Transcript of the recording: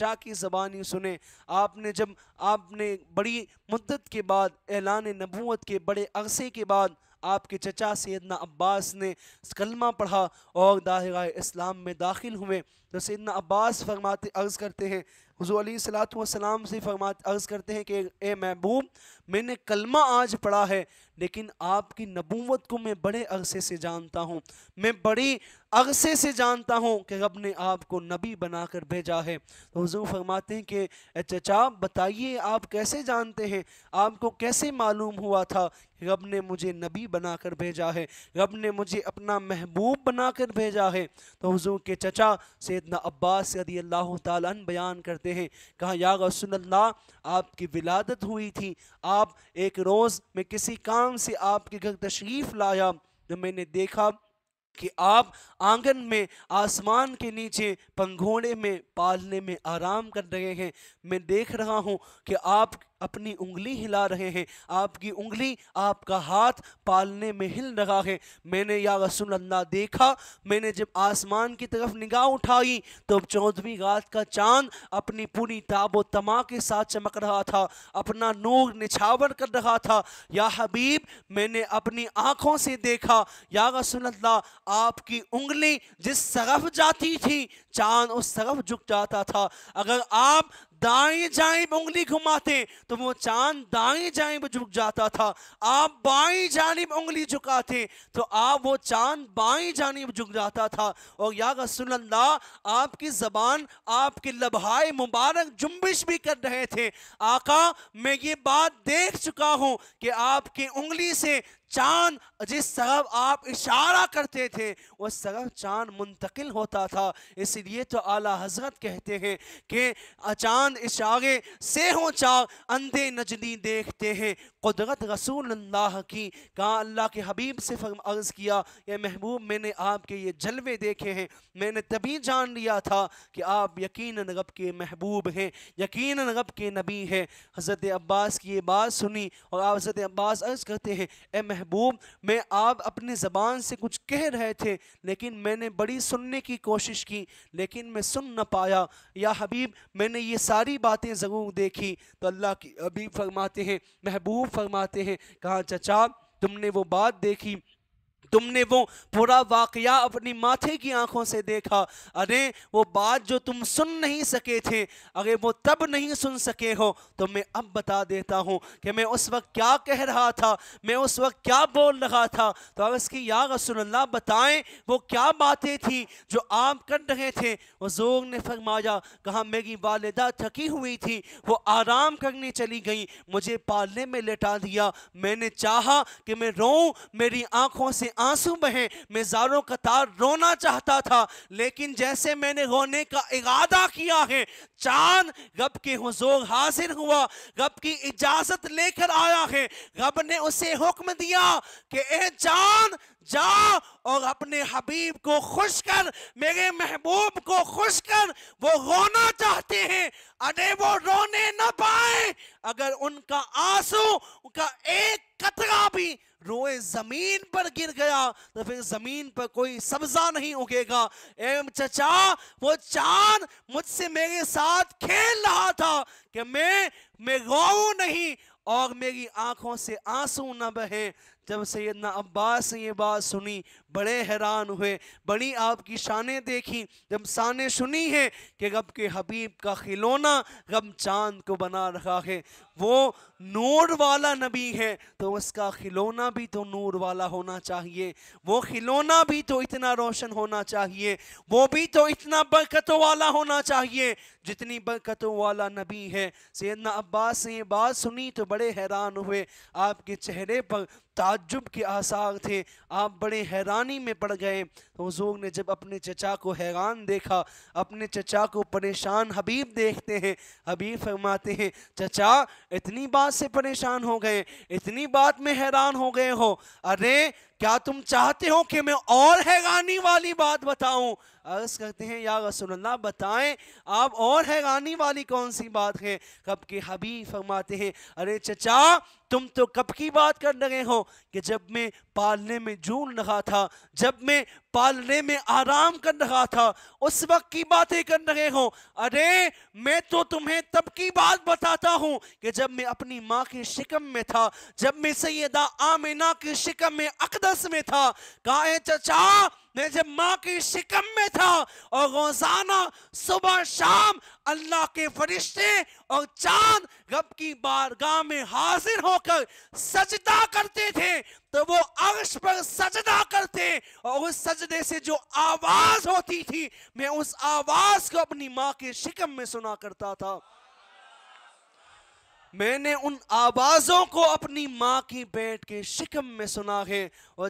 چچا کی زبانی سنیں۔ آپ نے بڑی مدت کے بعد اعلان نبوت کے بڑے عرصے کے بعد آپ کے چچا سیدنا عباس نے کلمہ پڑھا اور دائرہ اسلام میں داخل ہوئے، تو سیدنا عباس عرض کرتے ہیں حضور علیہ الصلوۃ والسلام سے عرض کرتے ہیں کہ اے محبوب، میں نے کلمہ آج پڑھا ہے لیکن آپ کی نبوت کو میں بڑے عرصے سے جانتا ہوں، میں بڑی عرصے سے جانتا ہوں کہ رب نے آپ کو نبی بنا کر بھیجا ہے۔ تو حضور فرماتے ہیں کہ اے چچا بتائیے آپ کیسے جانتے ہیں، آپ کو کیسے معلوم ہوا تھا کہ رب نے مجھے نبی بنا کر بھیجا ہے، رب نے مجھے اپنا محبوب بنا کر بھیجا ہے؟ تو حضور کے چچا سیدنا عباس رضی اللہ تعالیٰ عنہ بیان کرتے ہیں، کہا یا رسول اللہ، آپ کی ولادت ہوئی تھی، آپ ایک روز میں کسی کام سے آپ کے گھر تشریف لایا تو میں نے دیکھا کہ آپ آنگن میں آسمان کے نیچے پنگھوڑے میں پالنے میں آرام کر رہے ہیں، میں دیکھ رہا ہوں کہ آپ اپنی انگلی ہلا رہے ہیں، آپ کی انگلی، آپ کا ہاتھ پالنے میں ہل رہا ہے۔ میں نے یا رسول اللہ دیکھا، میں نے جب آسمان کی طرف نگاہ اٹھائی تو 14ویں رات کا چاند اپنی پوری تاب و تما کے ساتھ چمک رہا تھا، اپنا نور نچھاور کر رہا تھا۔ یا حبیب، میں نے اپنی آنکھوں سے دیکھا یا رسول اللہ، آپ کی انگلی جس طرف جاتی تھی چاند اس طرف جھک جاتا تھا، اگر آپ دائیں جانب انگلی گھماتے تو وہ چاند دائیں جانب جھک جاتا تھا، آپ بائیں جانب انگلی جھکاتے تو آپ وہ چاند بائیں جانب جھک جاتا تھا۔ اور یا رسول اللہ، آپ کی زبان، آپ کے لبہائے مبارک جنبش بھی کر رہے تھے۔ آقا، میں یہ بات دیکھ چکا ہوں کہ آپ کی انگلی سے چاند جس طرف آپ اشارہ کرتے تھے اس طرف چاند منتقل ہوتا تھا۔ اس لیے تو اعلیٰ حضرت کہتے ہیں کہ چاند اشارے سے ہوں چار، اندھے نجدی دیکھتے ہیں قدرت رسول اللہ کی۔ کہا اللہ کے حبیب سے عرض کیا، یا محبوب، میں نے آپ کے یہ جلوے دیکھے ہیں، میں نے تبھی جان لیا تھا کہ آپ یقیناً رب کے محبوب ہیں، یقیناً رب کے نبی ہیں۔ حضرت عباس کی یہ بات سنی اور آپ حضرت عباس عرض کرتے ہیں، اے محبوب، میں آپ اپنی زبان سے کچھ کہہ رہے تھے لیکن میں نے بڑی سننے کی کوشش کی لیکن میں سن نہ پایا، یا حبیب میں نے یہ ساری باتیں ضرور دیکھی۔ تو اللہ کی حبیب فرماتے ہیں، محبوب فرماتے ہیں، کہا چچا تم نے وہ بات دیکھی، تم نے وہ پورا واقعہ اپنی ماتھے کی آنکھوں سے دیکھا، ارے وہ بات جو تم سن نہیں سکے تھے، اگر وہ تب نہیں سن سکے ہو تو میں اب بتا دیتا ہوں کہ میں اس وقت کیا کہہ رہا تھا، میں اس وقت کیا بول رہا تھا۔ تو عرض کی یا رسول اللہ بتائیں وہ کیا باتیں تھیں جو آپ کر رہے تھے؟ حضور نے فرمایا، کہا میری والدہ تھکی ہوئی تھی، وہ آرام کرنے چلی گئی، مجھے پالنے میں لٹا دیا، میں نے چاہا کہ میں روؤں، میری آنکھوں سے آنسو بہیں، میں زاروں قطار رونا چاہتا تھا، لیکن جیسے میں نے رونے کا ارادہ کیا ہے چاند رب کے حضور حاضر ہوا، رب کی اجازت لے کر آیا ہے، رب نے اسے حکم دیا کہ اے چاند جا اور اپنے حبیب کو خوش کر، میرے محبوب کو خوش کر، وہ رونا چاہتے ہیں، ارے وہ رونے نہ پائے، اگر ان کا آنسو کا ایک قطرہ بھی روئے زمین پر گر گیا تو پھر زمین پر کوئی سبزہ نہیں اگے گا۔ اے چچا، وہ چاند مجھ سے میرے ساتھ کھیل رہا تھا کہ میں روؤں نہیں اور میری آنکھوں سے آنسو نہ بہیں۔ جب سیدنا عباس نے یہ بات سنی بڑے حیران ہوئے، بڑی آپ کی شانیں دیکھی، جب شانیں سنی ہیں کہ رب کے حبیب کا کھلونا رب چاند کو بنا رہا ہے، وہ نور والا نبی ہے تو اس کا کھلونا بھی تو نور والا ہونا چاہیے، وہ کھلونا بھی تو اتنا روشن ہونا چاہیے، وہ بھی تو اتنا برکتوں والا ہونا چاہیے جتنی برکتوں والا نبی ہے۔ سیدنا عباس نے یہ بات سنی تو بڑے حیران ہوئے، آپ کے چہرے پر تعجب کے آثار تھے، آپ بڑے حیرانی میں پڑ گئے۔ تو حضور نے جب اپنے چچا کو حیران دیکھا، اپنے چچا کو پریشان حبیب دیکھتے ہیں، حبیب فرماتے ہیں، چچا اتنی بات سے پریشان ہو گئے، اتنی بات میں حیران ہو گئے ہو، ارے کیا تم چاہتے ہو کہ میں اور حیرانی والی بات بتاؤں؟ عرض کرتے ہیں یا رسول اللہ بتائیں، آپ اور حیرانی والی کون سی بات ہے؟ رب کے حبیب فرماتے ہیں، ارے چچا تم تو کب کی بات کر رہے ہو کہ جب میں پالنے میں جون رہا تھا، جب میں پالنے میں آرام کر رہا تھا، اس وقت کی باتیں کر رہے ہوں۔ ارے میں تو تمہیں تب کی بات بتاتا ہوں کہ جب میں اپنی ماں کی شکم میں تھا، جب میں سیدہ آمنہ کی شکم میں اقدس میں تھا۔ کہا ہے چچا میں جب ماں کی شکم میں تھا اور روزانہ صبح شام اللہ کے فرشتے اور چاند رب کی بارگاہ میں حاضر ہو کر سجدہ کرتے تھے، تو وہ عرش پر سجدہ کرتے اور اس سجدے سے جو آواز ہوتی تھی میں اس آواز کو اپنی ماں کے شکم میں سنا کرتا تھا۔ میں نے ان آوازوں کو اپنی ماں کی پیٹ کے شکم میں سنا ہے، اور